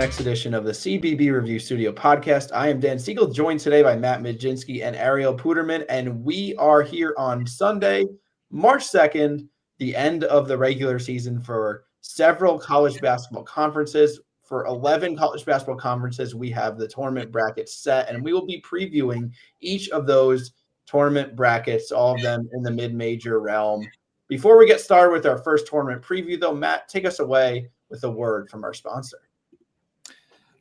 next edition of the CBB Review Studio podcast. I am Dan Siegel, joined today by Matt Mlodzinski and Ariel Puterman, and we are here on Sunday, March 2nd, the end of the regular season for several college basketball conferences. For 11 college basketball conferences, we have the tournament brackets set, and we will be previewing each of those tournament brackets, all of them in the mid-major realm. Before we get started with our first tournament preview, though, Matt, take us away with a word from our sponsor.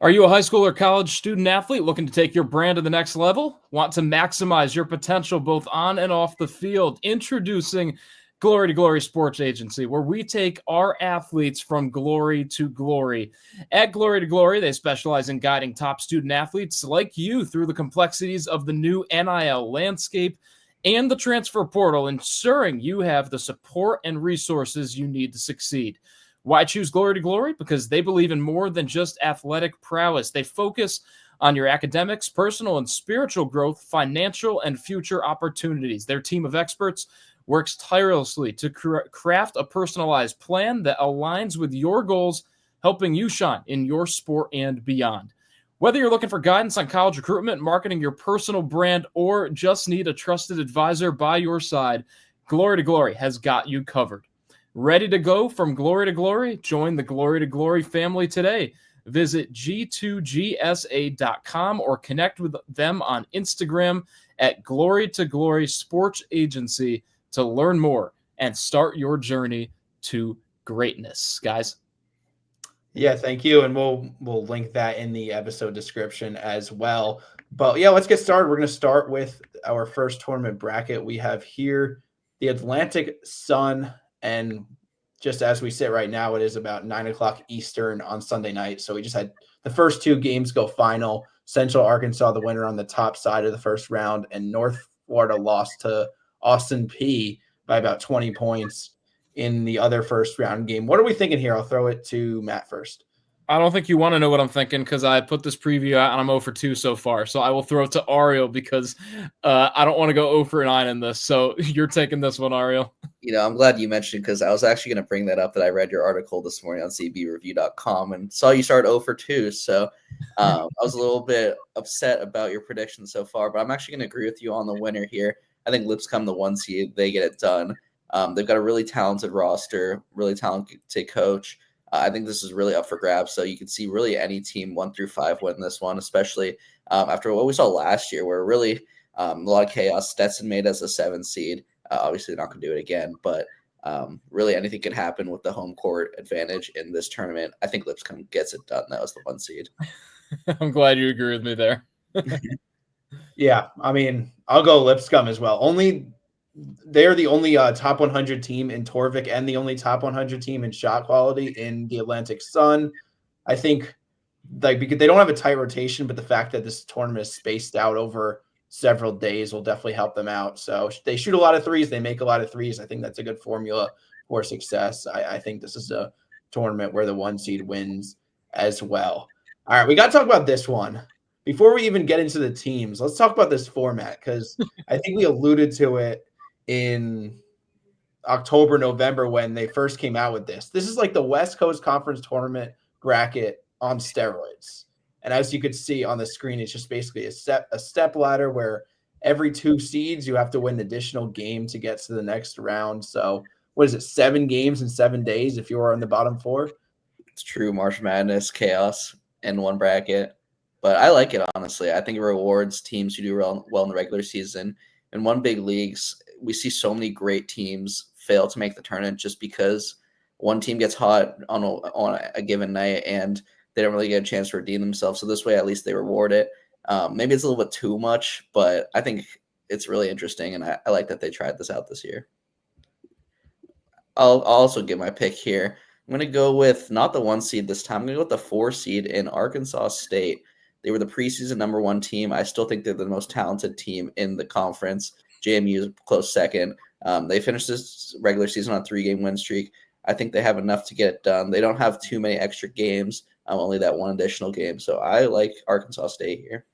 Are you a high school or college student athlete looking to take your brand to the next level? Want to maximize your potential both on and off the field? Introducing Glory to Glory Sports Agency, where we take our athletes from glory to glory. At Glory to Glory, they specialize in guiding top student athletes like you through the complexities of the new NIL landscape and the transfer portal, ensuring you have the support and resources you need to succeed. Why choose Glory to Glory? Because they believe in more than just athletic prowess. They focus on your academics, personal and spiritual growth, financial and future opportunities. Their team of experts works tirelessly to craft a personalized plan that aligns with your goals, helping you shine in your sport and beyond. Whether you're looking for guidance on college recruitment, marketing your personal brand, or just need a trusted advisor by your side, Glory to Glory has got you covered. Ready to go from glory to glory? Join the Glory to Glory family today. Visit g2gsa.com or connect with them on Instagram at Glory to Glory Sports Agency to learn more and start your journey to greatness, guys. Yeah, thank you. And we'll link that in the episode description as well. But yeah, let's get started. We're going to start with our first tournament bracket. We have here the Atlantic Sun. And just as we sit right now, it is about 9 o'clock Eastern on Sunday night. So we just had the first two games go final. Central Arkansas, the winner on the top side of the first round, and North Florida lost to Austin Peay by about 20 points in the other first round game. What are we thinking here? I'll throw it to Matt first. I don't think you want to know what I'm thinking because I put this preview out and I'm 0 for 2 so far. So I will throw it to Ariel because I don't want to go 0 for 9 in this. So you're taking this one, Ariel. You know, I'm glad you mentioned because I was actually going to bring that up that I read your article this morning on cbreview.com and saw you start 0 for 2. So I was a little bit upset about your predictions so far, but I'm actually going to agree with you on the winner here. I think Lipscomb, the 1 seed, they get it done. They've got a really talented roster, really talented coach. I think this is really up for grabs. So you can see really any team 1 through 5 win this one, especially after what we saw last year, where really a lot of chaos. Stetson made as a 7 seed. Obviously, they're not going to do it again, but really anything can happen with the home court advantage in this tournament. I think Lipscomb gets it done. That was the 1 seed. I'm glad you agree with me there. Yeah, I mean, I'll go Lipscomb as well. They're the only top 100 team in Torvik and the only top 100 team in shot quality in the Atlantic Sun. I think because they don't have a tight rotation, but the fact that this tournament is spaced out over several days will definitely help them out. So they shoot a lot of threes. They make a lot of threes. I think that's a good formula for success. I think this is a tournament where the 1 seed wins as well. All right, we got to talk about this one. Before we even get into the teams, let's talk about this format because I think we alluded to it in October, November when they first came out with this. This is like the West Coast Conference tournament bracket on steroids. And as you could see on the screen, it's just basically a step ladder where every 2 seeds you have to win an additional game to get to the next round. So what is it, 7 games in 7 days if you are in the bottom 4? It's true. March Madness, chaos in one bracket. But I like it, honestly. I think it rewards teams who do well in the regular season. In one big leagues, we see so many great teams fail to make the tournament just because one team gets hot on a given night and they don't really get a chance to redeem themselves. So this way, at least they reward it. Maybe it's a little bit too much, but I think it's really interesting, and I like that they tried this out this year. I'll also give my pick here. I'm going to go with not the 1 seed this time. I'm going to go with the 4 seed in Arkansas State. They were the preseason number 1 team. I still think they're the most talented team in the conference. JMU is a close second. They finished this regular season on a 3-game win streak. I think they have enough to get it done. They don't have too many extra games, only that 1 additional game. So I like Arkansas State here.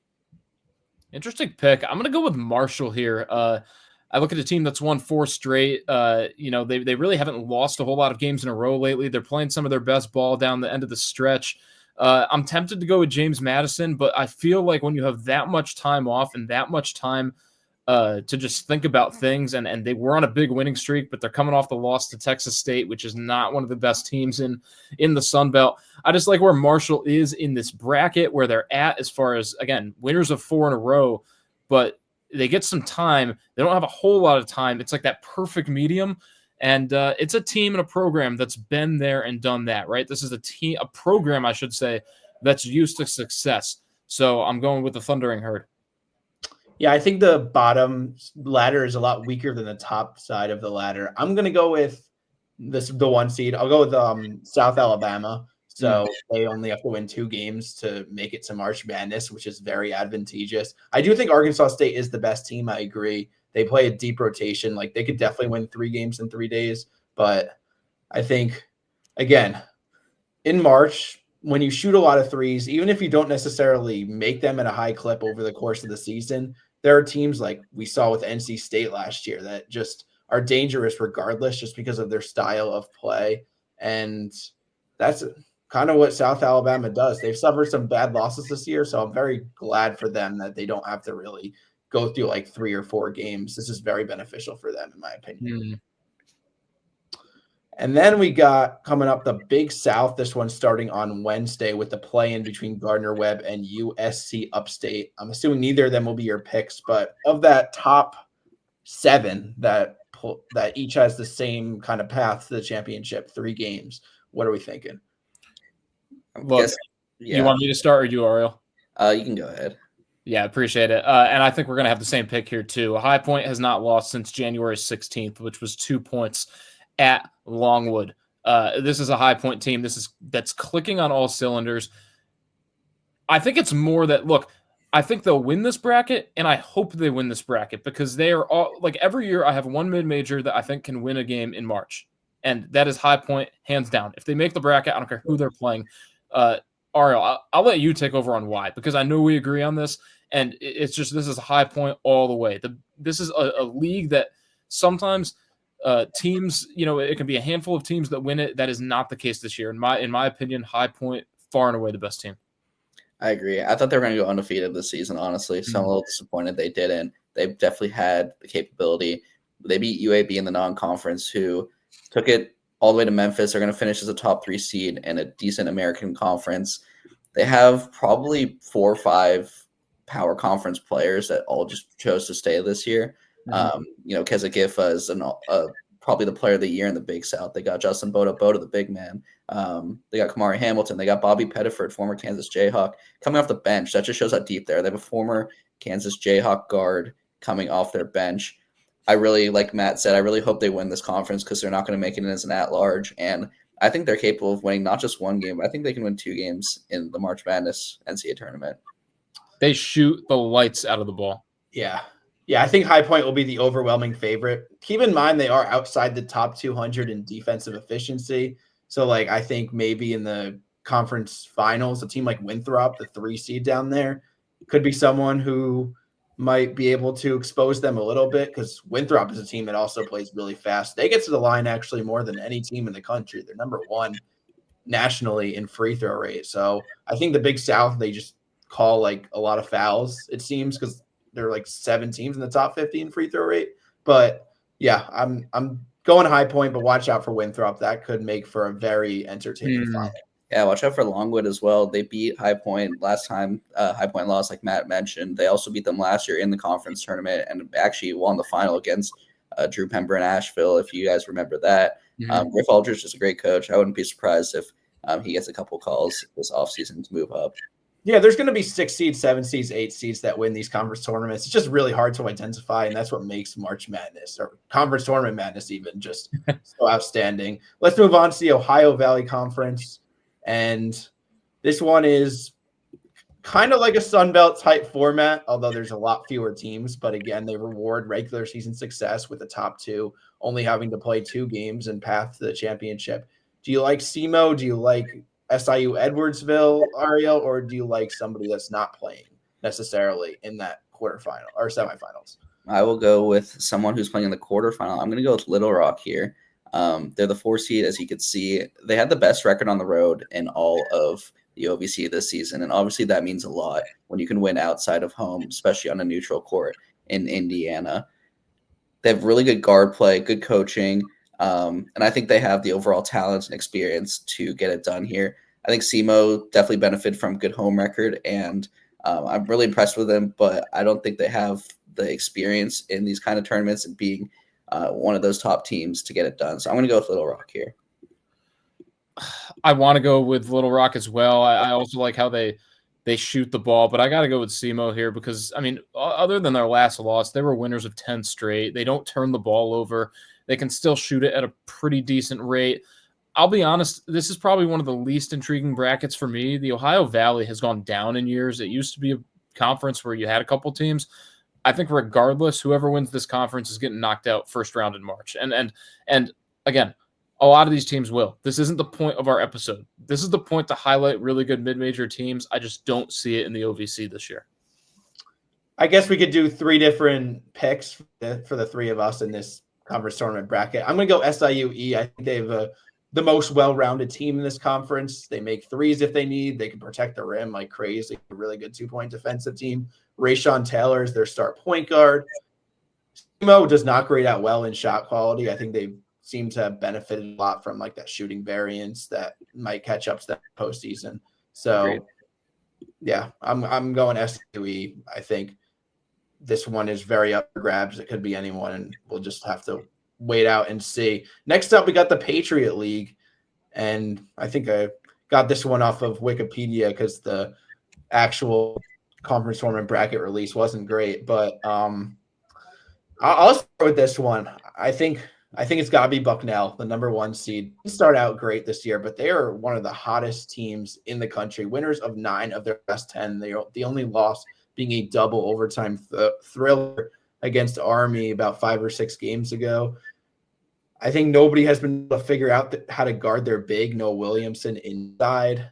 Interesting pick. I'm going to go with Marshall here. I look at a team that's won 4 straight. They really haven't lost a whole lot of games in a row lately. They're playing some of their best ball down the end of the stretch. I'm tempted to go with James Madison, but I feel like when you have that much time off and that much time to just think about things, and they were on a big winning streak, but they're coming off the loss to Texas State, which is not one of the best teams in the Sun Belt. I just like where Marshall is in this bracket, where they're at as far as, again, winners of 4 in a row, but they get some time. They don't have a whole lot of time. It's like that perfect medium. And it's a team and a program that's been there and done that, right? This is a program, I should say, that's used to success. So I'm going with the Thundering Herd. Yeah, I think the bottom ladder is a lot weaker than the top side of the ladder. I'm going to go with the 1 seed. I'll go with South Alabama. So they only have to win 2 games to make it to March Madness, which is very advantageous. I do think Arkansas State is the best team. I agree. They play a deep rotation. Like, they could definitely win 3 games in 3 days. But I think, again, in March, when you shoot a lot of threes, even if you don't necessarily make them at a high clip over the course of the season, there are teams like we saw with NC State last year that just are dangerous regardless, just because of their style of play. And that's kind of what South Alabama does. They've suffered some bad losses this year, so I'm very glad for them that they don't have to really go through like 3 or 4 games. This is very beneficial for them, in my opinion. And then we got coming up the Big South, this one starting on Wednesday with the play-in between Gardner-Webb and USC Upstate. I'm assuming neither of them will be your picks, but of that top 7 that each has the same kind of path to the championship, 3 games, what are we thinking? Look, you want me to start or you, Ariel? You can go ahead. Yeah, appreciate it. And I think we're going to have the same pick here, too. High Point has not lost since January 16th, which was 2 points at Longwood. This is a High Point team. That's clicking on all cylinders. I think it's more that, look, I think they'll win this bracket, and I hope they win this bracket because they are all, like, every year I have one mid-major that I think can win a game in March, and that is High Point, hands down. If they make the bracket, I don't care who they're playing. Ariel, I'll let you take over on why, because I know we agree on this, and it's just this is a High Point all the way. This is a league that sometimes teams, it can be a handful of teams that win it. That is not the case this year. In my opinion, High Point, far and away the best team. I agree. I thought they were going to go undefeated this season, honestly, so I'm a little disappointed they didn't. They've definitely had the capability. They beat UAB in the non-conference, who took it all the way to Memphis. They're going to finish as a top 3 seed in a decent American conference. They have probably 4 or 5 power conference players that all just chose to stay this year. Keza Gifa is probably the player of the year in the Big South. They got Justin Boda, the big man. They got Kamari Hamilton. They got Bobby Pettiford, former Kansas Jayhawk, coming off the bench. That just shows how deep they are. They have a former Kansas Jayhawk guard coming off their bench. I really, like Matt said, I really hope they win this conference because they're not going to make it as an at-large. And I think they're capable of winning not just 1 game, but I think they can win 2 games in the March Madness NCAA tournament. They shoot the lights out of the ball. Yeah, I think High Point will be the overwhelming favorite. Keep in mind they are outside the top 200 in defensive efficiency. So, I think maybe in the conference finals, a team like Winthrop, the 3 seed down there, could be someone who might be able to expose them a little bit, because Winthrop is a team that also plays really fast. They get to the line actually more than any team in the country. They're number 1 nationally in free throw rate. So I think the Big South, they just call a lot of fouls, it seems, because there are 7 teams in the top 50 in free throw rate. But yeah, I'm going High Point, but watch out for Winthrop. That could make for a very entertaining final. Yeah, watch out for Longwood as well. They beat High Point last time. High Point lost, like Matt mentioned. They also beat them last year in the conference tournament and actually won the final against Drew Pember in Asheville, if you guys remember that. Griff Aldridge is a great coach. I wouldn't be surprised if he gets a couple calls this offseason to move up. Yeah, there's going to be 6 seeds, 7 seeds, 8 seeds that win these conference tournaments. It's just really hard to identify, and that's what makes March Madness, or conference tournament madness even, just so outstanding. Let's move on to the Ohio Valley Conference. And this one is kind of like a Sun Belt type format, although there's a lot fewer teams. But again, they reward regular season success with the top 2 only having to play 2 games and path to the championship. Do you like SEMO? Do you like SIU Edwardsville, Ariel, or do you like somebody that's not playing necessarily in that quarterfinal or semifinals? I will go with someone who's playing in the quarterfinal. I'm going to go with Little Rock here. They're the 4 seed, as you could see. They had the best record on the road in all of the OVC this season. And obviously that means a lot when you can win outside of home, especially on a neutral court in Indiana. They have really good guard play, good coaching, and I think they have the overall talent and experience to get it done here. I think SEMO definitely benefited from good home record, and I'm really impressed with them, but I don't think they have the experience in these kind of tournaments and being one of those top teams to get it done. So I'm going to go with Little Rock here. I want to go with Little Rock as well. I also like how they shoot the ball, but I got to go with SEMO here because, I mean, other than their last loss, they were winners of 10 straight. They don't turn the ball over. They can still shoot it at a pretty decent rate. I'll be honest, this is probably one of the least intriguing brackets for me. The Ohio Valley has gone down in years. It used to be a conference where you had a couple teams. I think regardless, whoever wins this conference is getting knocked out first round in March. And again, a lot of these teams will. This isn't the point of our episode. This is the point to highlight really good mid-major teams. I just don't see it in the OVC this year. I guess we could do 3 different picks for the 3 of us in this conference tournament bracket. I'm going to go SIUE. I think they have the most well-rounded team in this conference. They make threes if they need. They can protect the rim like crazy. A really good 2-point defensive team. Rayshawn Taylor is their star point guard. SEMO does not grade out well in shot quality. I think they seem to have benefited a lot from like that shooting variance that might catch up to that postseason. So, Great. Yeah, I'm going SUE. I think this one is very up for grabs. It could be anyone, and we'll just have to wait out and see. Next up, we got the Patriot League, and I think I got this one off of Wikipedia because the actual conference tournament bracket release wasn't great. But I'll start with this one. I think it's got to be Bucknell, the number 1 seed. They start out great this year, but they are one of the hottest teams in the country. Winners of 9 of their best 10. The only loss being a double overtime thriller against Army about 5 or 6 games ago. I think nobody has been able to figure out how to guard their big Noah Williamson inside.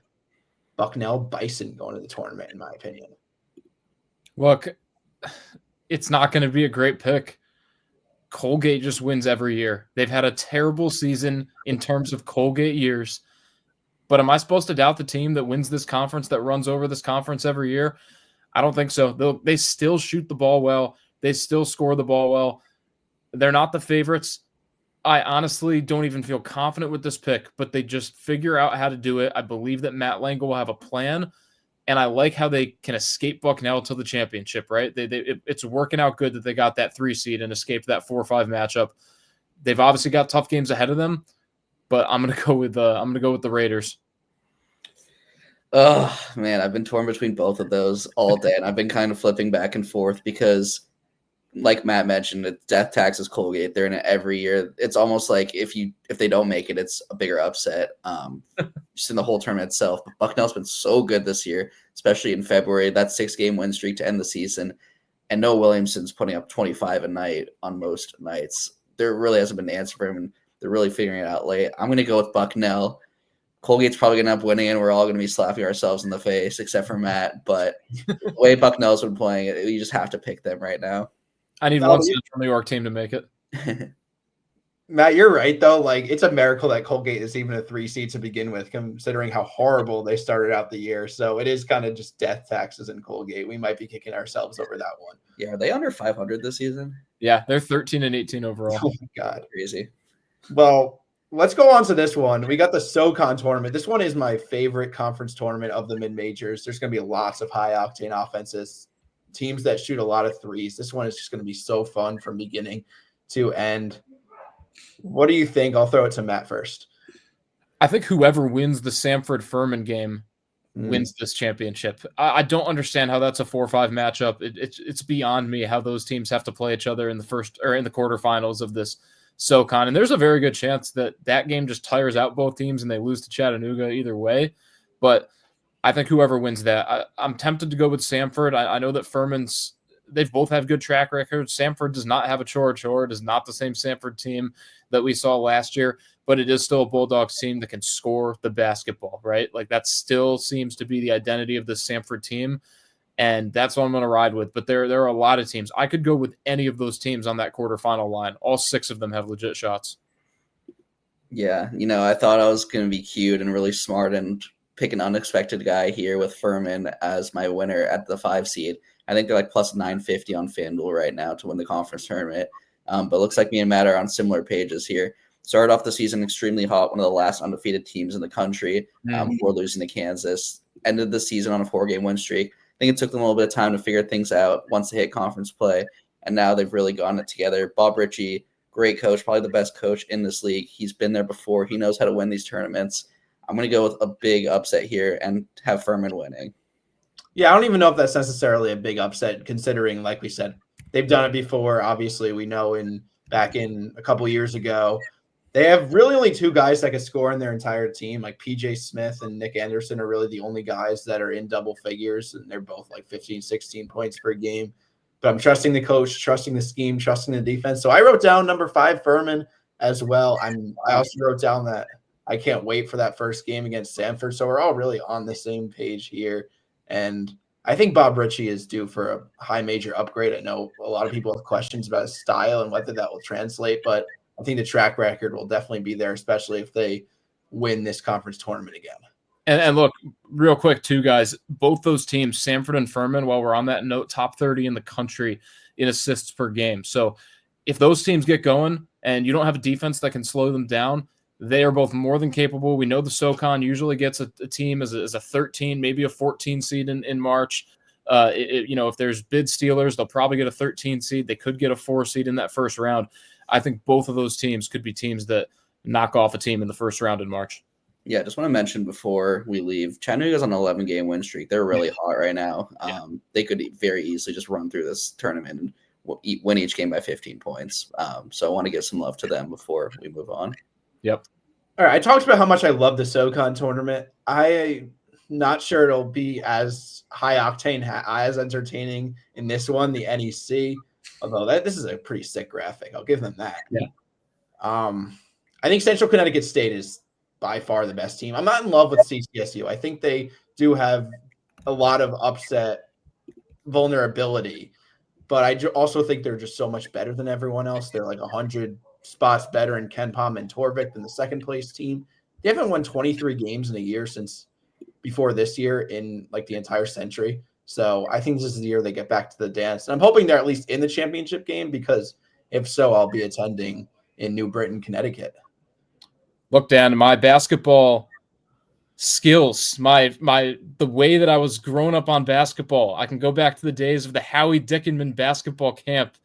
Bucknell Bison going to the tournament, in my opinion. Look, it's not going to be a great pick. Colgate just wins every year. They've had a terrible season in terms of Colgate years. But am I supposed to doubt the team that wins this conference, that runs over this conference every year? I don't think so. They still shoot the ball well. They still score the ball well. They're not the favorites. I honestly don't even feel confident with this pick, but they just figure out how to do it. I believe that Matt Lange will have a plan. And I like how they can escape Bucknell to the championship, right? It's working out good that they got that 3 seed and escaped that 4-5 matchup. They've obviously got tough games ahead of them, but I'm gonna go with the Raiders. Oh man, I've been torn between both of those all day, and I've been kind of flipping back and forth because, like Matt mentioned, it's death taxes Colgate. They're in it every year. It's almost like if they don't make it, it's a bigger upset. Just in the whole tournament itself. But Bucknell's been so good this year, especially in February. That 6-game win streak to end the season, and Noah Williamson's putting up 25 a night on most nights. There really hasn't been an answer for him, and they're really figuring it out late. I'm going to go with Bucknell. Colgate's probably going to end up winning, and we're all going to be slapping ourselves in the face, except for Matt. But the way Bucknell's been playing it, you just have to pick them right now. I need one Central New York team to make it. Matt, you're right, though. Like, it's a miracle that Colgate is even a 3 seed to begin with, considering how horrible they started out the year. So it is kind of just death taxes in Colgate. We might be kicking ourselves over that one. Yeah, are they under 500 this season? Yeah, they're 13-18 overall. Oh, my God. Crazy. Well, let's go on to this one. We got the SoCon tournament. This one is my favorite conference tournament of the mid-majors. There's going to be lots of high-octane offenses, teams that shoot a lot of threes. This one is just going to be so fun from beginning to end. What do you think? I'll throw it to Matt first. I think whoever wins the Samford-Furman game wins this championship. I don't understand how that's a 4-5 matchup. It's beyond me how those teams have to play each other in the first or in the quarterfinals of this SoCon. And there's a very good chance that game just tires out both teams and they lose to Chattanooga either way. But I think whoever wins that, I'm tempted to go with Samford. I know that Furman's, they've both have good track records. Samford does not have a Chor. It is not the same Samford team that we saw last year, but it is still a Bulldogs team that can score the basketball, right? Like that still seems to be the identity of the Samford team, and that's what I'm going to ride with. But there are a lot of teams. I could go with any of those teams on that quarterfinal line. All 6 of them have legit shots. Yeah, I thought I was going to be cute and really smart and pick an unexpected guy here with Furman as my winner at the 5 seed. I think they're like plus 950 on FanDuel right now to win the conference tournament. But it looks like me and Matt are on similar pages here. Started off the season extremely hot, one of the last undefeated teams in the country before losing to Kansas. Ended the season on a 4-game win streak. I think it took them a little bit of time to figure things out once they hit conference play, and now they've really gotten it together. Bob Ritchie, great coach, probably the best coach in this league. He's been there before. He knows how to win these tournaments. I'm going to go with a big upset here and have Furman winning. Yeah, I don't even know if that's necessarily a big upset, considering, like we said, they've done it before. Obviously, we know back in a couple years ago, they have really only 2 guys that can score in their entire team. Like PJ Smith and Nick Anderson are really the only guys that are in double figures, and they're both like 15, 16 points per game. But I'm trusting the coach, trusting the scheme, trusting the defense. So I wrote down number 5 Furman as well. I also wrote down that I can't wait for that first game against Sanford. So we're all really on the same page here. And I think Bob Ritchie is due for a high major upgrade. I know a lot of people have questions about his style and whether that will translate, but I think the track record will definitely be there, especially if they win this conference tournament again. And look, real quick too, guys, both those teams, Sanford and Furman, while we're on that note, top 30 in the country in assists per game. So if those teams get going and you don't have a defense that can slow them down, they are both more than capable. We know the SoCon usually gets a team as a 13, maybe a 14 seed in March. If there's bid stealers, they'll probably get a 13 seed. They could get a 4 seed in that first round. I think both of those teams could be teams that knock off a team in the first round in March. Yeah, just want to mention before we leave, Chattanooga's on an 11-game win streak. They're really hot right now. They could very easily just run through this tournament and win each game by 15 points. So I want to give some love to them before we move on. Yep. All right, I talked about how much I love the SoCon tournament. I'm not sure it'll be as high octane, as entertaining in this one, the NEC. Although this is a pretty sick graphic, I'll give them that. Yeah. I think Central Connecticut State is by far the best team. I'm not in love with CCSU. I think they do have a lot of upset vulnerability, but I also think they're just so much better than everyone else. They're like 100 spots better in Ken Pom and Torvik than the second place team. They haven't won 23 games in a year since before this year in like the entire century. So I think this is the year they get back to the dance. And I'm hoping they're at least in the championship game, because if so, I'll be attending in New Britain, Connecticut. Look, Dan, my basketball skills, the way that I was growing up on basketball, I can go back to the days of the Howie Dickinman basketball camp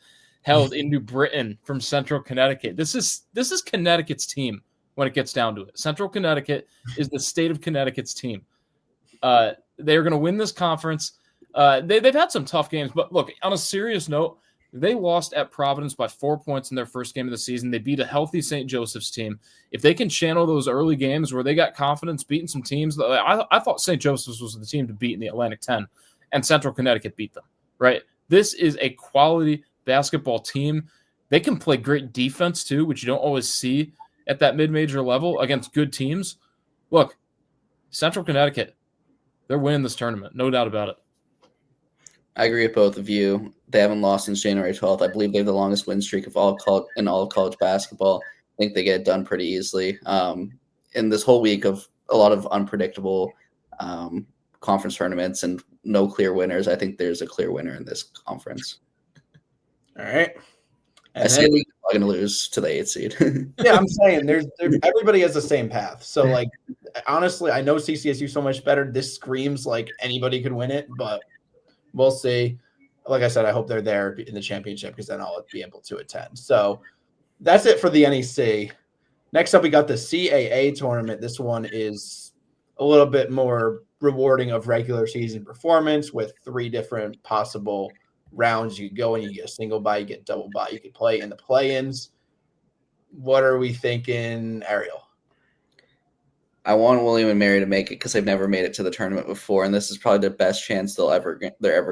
held in New Britain from Central Connecticut. This is Connecticut's team when it gets down to it. Central Connecticut is the state of Connecticut's team. They're going to win this conference. They've had some tough games, but look, on a serious note, they lost at Providence by 4 points in their first game of the season. They beat a healthy St. Joseph's team. If they can channel those early games where they got confidence beating some teams, I thought St. Joseph's was the team to beat in the Atlantic 10, and Central Connecticut beat them, right? This is a quality basketball team. They can play great defense too, which you don't always see at that mid-major level against good teams. Look, Central Connecticut, they're winning this tournament, no doubt about it. I agree with both of you. They haven't lost since January 12th. I believe they have the longest win streak of all of college basketball. I think they get it done pretty easily. In this whole week of a lot of unpredictable conference tournaments and no clear winners, I think there's a clear winner in this conference. All right. I see we're going to lose to the 8th seed. Yeah, I'm saying there's everybody has the same path. So, like, honestly, I know CCSU so much better. This screams like anybody could win it, but we'll see. Like I said, I hope they're there in the championship, because then I'll be able to attend. So that's it for the NEC. Next up, we got the CAA tournament. This one is a little bit more rewarding of regular season performance with 3 different possible rounds. You go and you get a single bye, you get double bye, you can play in the play-ins. What are we thinking, Ariel? I want William and Mary to make it because they've never made it to the tournament before, and this is probably the best chance they're ever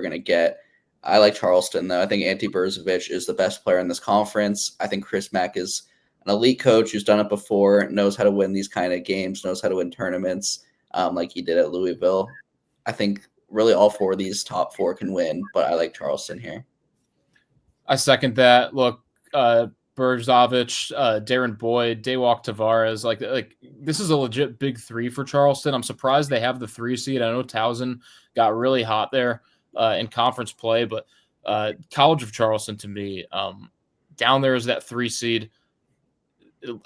going to get. I like Charleston, though. I think Ante Berzovic is the best player in this conference. I think Chris Mack is an elite coach who's done it before, knows how to win these kind of games, knows how to win tournaments like he did at Louisville. I think really all 4 of these top 4 can win, but I like Charleston here. I second that. Look, Berzovic, Darren Boyd, Daywalk Tavares. Like this is a legit big three for Charleston. I'm surprised they have the 3 seed. I know Towson got really hot there in conference play, but College of Charleston to me, down there is that 3 seed.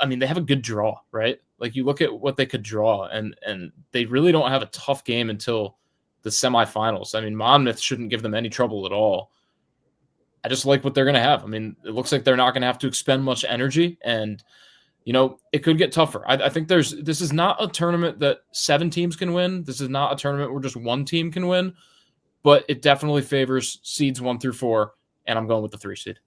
I mean, they have a good draw, right? Like you look at what they could draw, and they really don't have a tough game until the semifinals. I mean, Monmouth shouldn't give them any trouble at all. I just like what they're going to have. I mean, it looks like they're not going to have to expend much energy, and it could get tougher. I think this is not a tournament that 7 teams can win. This is not a tournament where just 1 team can win, but it definitely favors seeds 1 through 4, and I'm going with the 3 seed.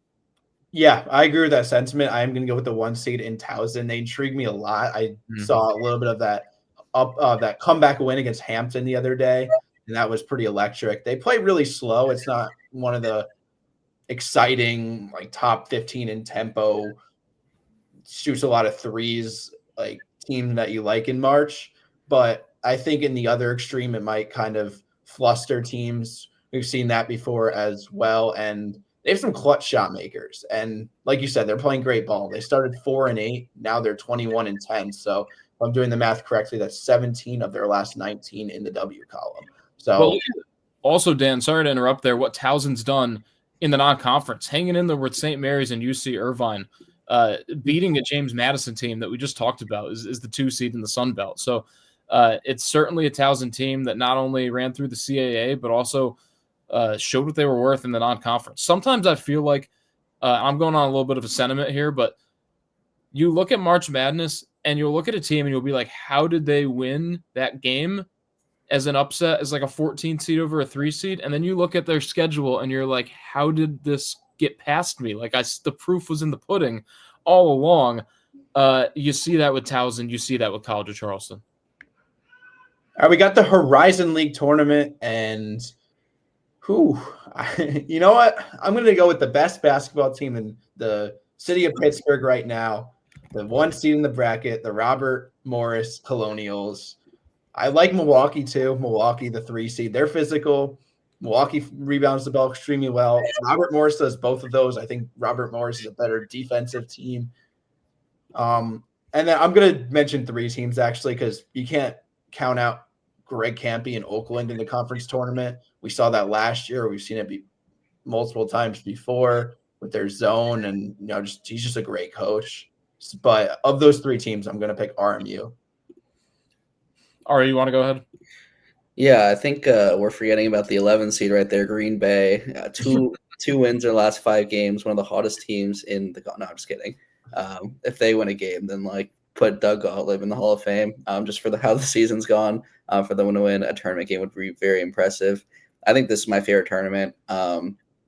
Yeah, I agree with that sentiment. I am going to go with the 1 seed in Towson. They intrigue me a lot. I saw a little bit of that comeback win against Hampton the other day, and that was pretty electric. They play really slow. It's not one of the exciting, like top 15 in tempo, shoots a lot of threes, like team that you like in March. But I think in the other extreme, it might kind of fluster teams. We've seen that before as well. And they have some clutch shot makers. And like you said, they're playing great ball. They started 4-8. Now they're 21-10. So if I'm doing the math correctly, that's 17 of their last 19 in the W column. So also, Dan, sorry to interrupt there. What Towson's done in the non-conference, hanging in there with St. Mary's and UC Irvine, beating a James Madison team that we just talked about is the 2 seed in the Sun Belt. So it's certainly a Towson team that not only ran through the CAA, but also showed what they were worth in the non-conference. Sometimes I feel like I'm going on a little bit of a sentiment here, but you look at March Madness and you'll look at a team and you'll be like, how did they win that game as an upset, as like a 14 seed over a 3 seed? And then you look at their schedule and you're like, how did this get past me? Like the proof was in the pudding all along. You see that with Towson. You see that with College of Charleston. All right, we got the Horizon League tournament, and you know what? I'm going to go with the best basketball team in the city of Pittsburgh right now, the 1 seed in the bracket, the Robert Morris Colonials. I like Milwaukee too. Milwaukee, the 3 seed. They're physical. Milwaukee rebounds the ball extremely well. Robert Morris does both of those. I think Robert Morris is a better defensive team. And then I'm going to mention 3 teams actually, because you can't count out Greg Campy in Oakland in the conference tournament. We saw that last year. We've seen it multiple times before with their zone, and he's just a great coach. But of those 3 teams, I'm going to pick RMU. Ari, you want to go ahead? Yeah, I think we're forgetting about the 11 seed right there, Green Bay. 2 wins in the last 5 games, one of the hottest teams in the – no, I'm just kidding. If they win a game, then put Doug Gottlieb in the Hall of Fame just for how the season's gone. For them to win a tournament game would be very impressive. I think this is my favorite tournament.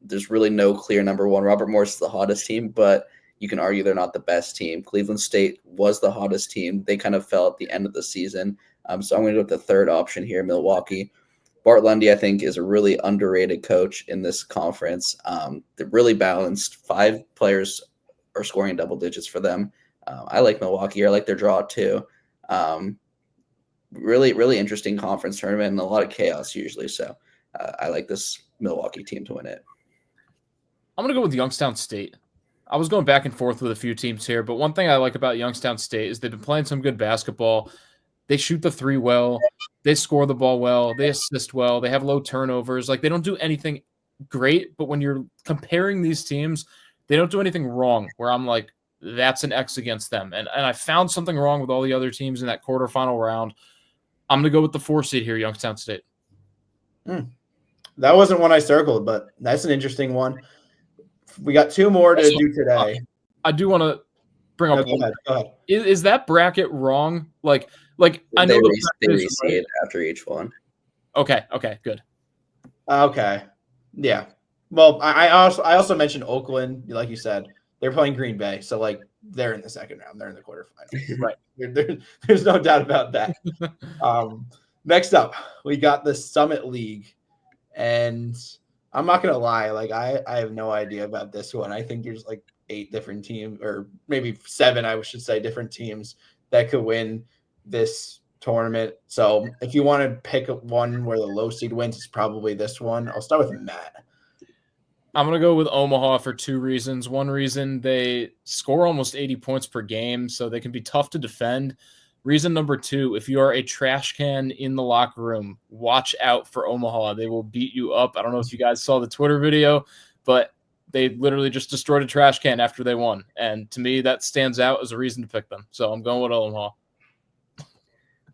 There's really no clear number 1. Robert Morris is the hottest team, but you can argue they're not the best team. Cleveland State was the hottest team. They kind of fell at the end of the season. So I'm going to go with the 3rd option here, Milwaukee. Bart Lundy, I think, is a really underrated coach in this conference. They're really balanced. 5 players are scoring double digits for them. I like Milwaukee. I like their draw too. Really, really interesting conference tournament and a lot of chaos usually. So I like this Milwaukee team to win it. I'm going to go with Youngstown State. I was going back and forth with a few teams here, but one thing I like about Youngstown State is they've been playing some good basketball. They shoot the 3 well. They score the ball well. They assist well. They have low turnovers. Like, they don't do anything great, but when you're comparing these teams, they don't do anything wrong where I'm like, that's an X against them. And I found something wrong with all the other teams in that quarterfinal round. I'm going to go with the 4 seed here, Youngstown State. That wasn't one I circled, but that's an interesting one. We got 2 more to do today. I do want to bring up. Go ahead. Is that bracket wrong? Like I know they reseed after each one. Okay, good. Okay, yeah. Well, I also mentioned Oakland, like you said, they're playing Green Bay, so they're in the 2nd round, they're in the quarterfinals. Right. There's no doubt about that. Next up, we got the Summit League, and I'm not gonna lie, I have no idea about this one. I think there's 8 different teams, or maybe 7, I should say, different teams that could win this tournament. So if you want to pick one where the low seed wins, it's probably this one. I'll start with Matt. I'm going to go with Omaha for two reasons. One reason, they score almost 80 points per game, so they can be tough to defend. Reason number two, if you are a trash can in the locker room, watch out for Omaha. They will beat you up. I don't know if you guys saw the Twitter video, but they literally just destroyed a trash can after they won. And to me, that stands out as a reason to pick them. So I'm going with Omaha.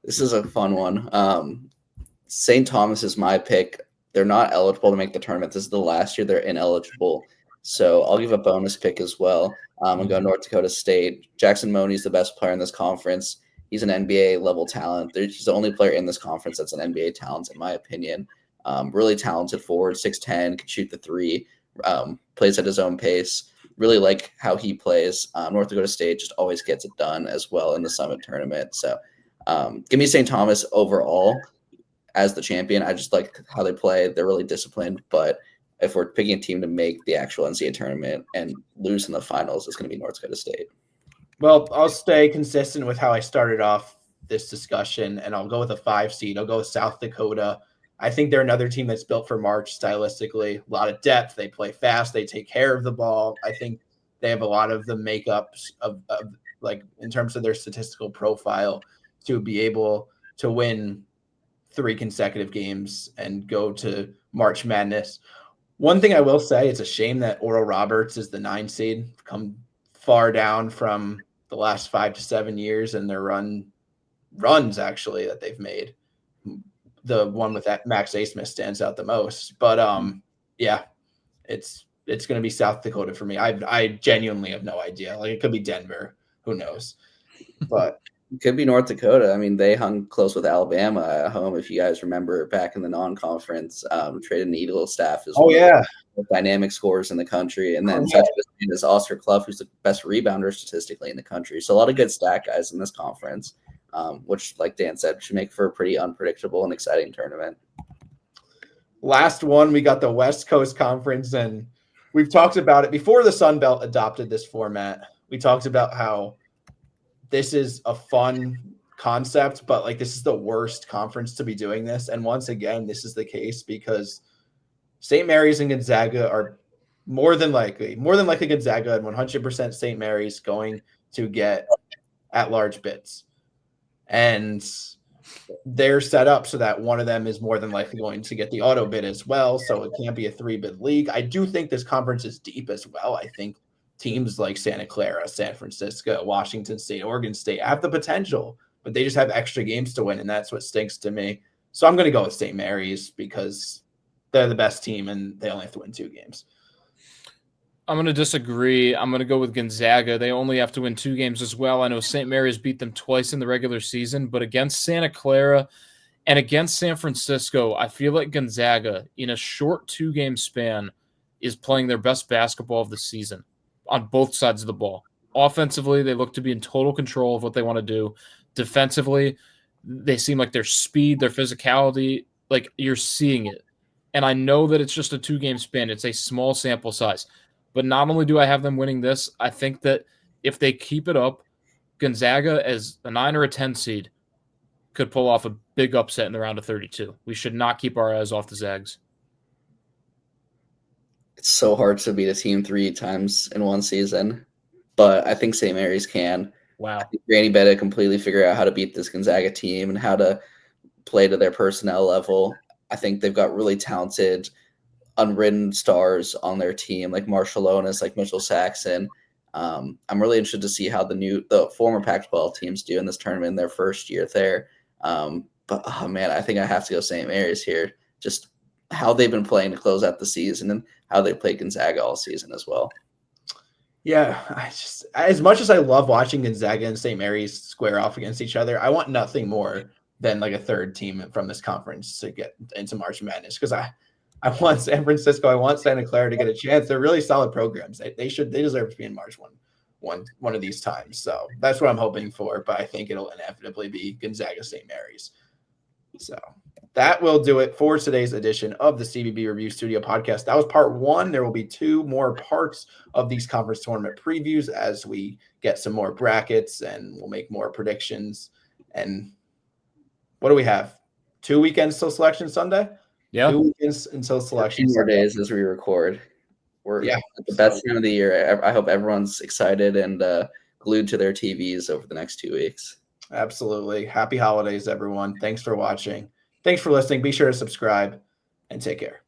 This is a fun one. St. Thomas is my pick. They're not eligible to make the tournament. This is the last year they're ineligible. So I'll give a bonus pick as well. I'm going to go North Dakota State. Jackson Money's the best player in this conference. He's an NBA level talent. He's the only player in this conference that's an NBA talent, in my opinion. Really talented forward, 6'10", can shoot the three, plays at his own pace. Really like how he plays. North Dakota State just always gets it done as well in the Summit tournament. So give me St. Thomas overall as the champion. I just like how they play. They're really disciplined. But if we're picking a team to make the actual NCAA tournament and lose in the finals, it's going to be North Dakota State. Well, I'll stay consistent with how I started off this discussion, and I'll go with a 5 seed. I'll go with South Dakota. I think they're another team that's built for March stylistically. A lot of depth. They play fast. They take care of the ball. I think they have a lot of the makeups of like in terms of their statistical profile to be able to win 3 consecutive games and go to March Madness. One thing I will say, it's a shame that Oral Roberts is the 9 seed, come far down from the last 5 to 7 years and their runs actually that they've made. The one with that Max Asmith stands out the most. But yeah, it's going to be South Dakota for me. I genuinely have no idea. Like it could be Denver, who knows? But it could be North Dakota. I mean, they hung close with Alabama at home. If you guys remember back in the non-conference, traded an Eagle staff as well. Yeah, dynamic scorers in the country, and then such as Oscar Clough, who's the best rebounder statistically in the country. So a lot of good stat guys in this conference, which, like Dan said, should make for a pretty unpredictable and exciting tournament. Last one, we got the West Coast Conference, and we've talked about it before the Sun Belt adopted this format. We talked about how this is a fun concept, but like this is the worst conference to be doing this. And once again, this is the case because St. Mary's and Gonzaga are more than likely Gonzaga and 100% St. Mary's going to get at-large bids. And they're set up so that one of them is more than likely going to get the auto bid as well. So it can't be a 3-bid league. I do think this conference is deep as well. I think teams like Santa Clara, San Francisco, Washington State, Oregon State have the potential, but they just have extra games to win, and that's what stinks to me. So I'm going to go with St. Mary's because they're the best team and they only have to win 2 games. I'm going to disagree. I'm going to go with Gonzaga. They only have to win 2 games as well. I know St. Mary's beat them twice in the regular season, but against Santa Clara and against San Francisco, I feel like Gonzaga, in a short 2-game span, is playing their best basketball of the season on both sides of the ball. Offensively, they look to be in total control of what they want to do. Defensively, they seem like their speed, their physicality, like you're seeing it. And I know that it's just a 2-game span. It's a small sample size. But not only do I have them winning this, I think that if they keep it up, Gonzaga as a 9 or a 10 seed could pull off a big upset in the round of 32. We should not keep our eyes off the Zags. It's so hard to beat a team 3 times in one season, but I think St. Mary's can. Wow. I think Granny Betta completely figure out how to beat this Gonzaga team and how to play to their personnel level. I think they've got really talented, unwritten stars on their team, like Marshall Onis, like Mitchell Saxon. I'm really interested to see how the former Pac-12 teams do in this tournament in their first year there. But, oh, man, I think I have to go St. Mary's here. Just how they've been playing to close out the season and how they played Gonzaga all season as well. Yeah, as much as I love watching Gonzaga and St. Mary's square off against each other, I want nothing more than like a third team from this conference to get into March Madness because I want San Francisco, I want Santa Clara to get a chance. They're really solid programs. They deserve to be in March one of these times. So that's what I'm hoping for. But I think it'll inevitably be Gonzaga St. Mary's. So that will do it for today's edition of the CBB Review Studio podcast. That was part 1. There will be 2 more parts of these conference tournament previews as we get some more brackets and we'll make more predictions. And what do we have? 2 weekends till Selection Sunday? Yeah. 2 weekends until Selection 2 more Sunday. days as we record. We're Yeah, at the best time of the year. I hope everyone's excited and glued to their TVs over the next 2 weeks. absolutely. Happy holidays, everyone. Thanks for watching. Thanks for listening. Be sure to subscribe and take care.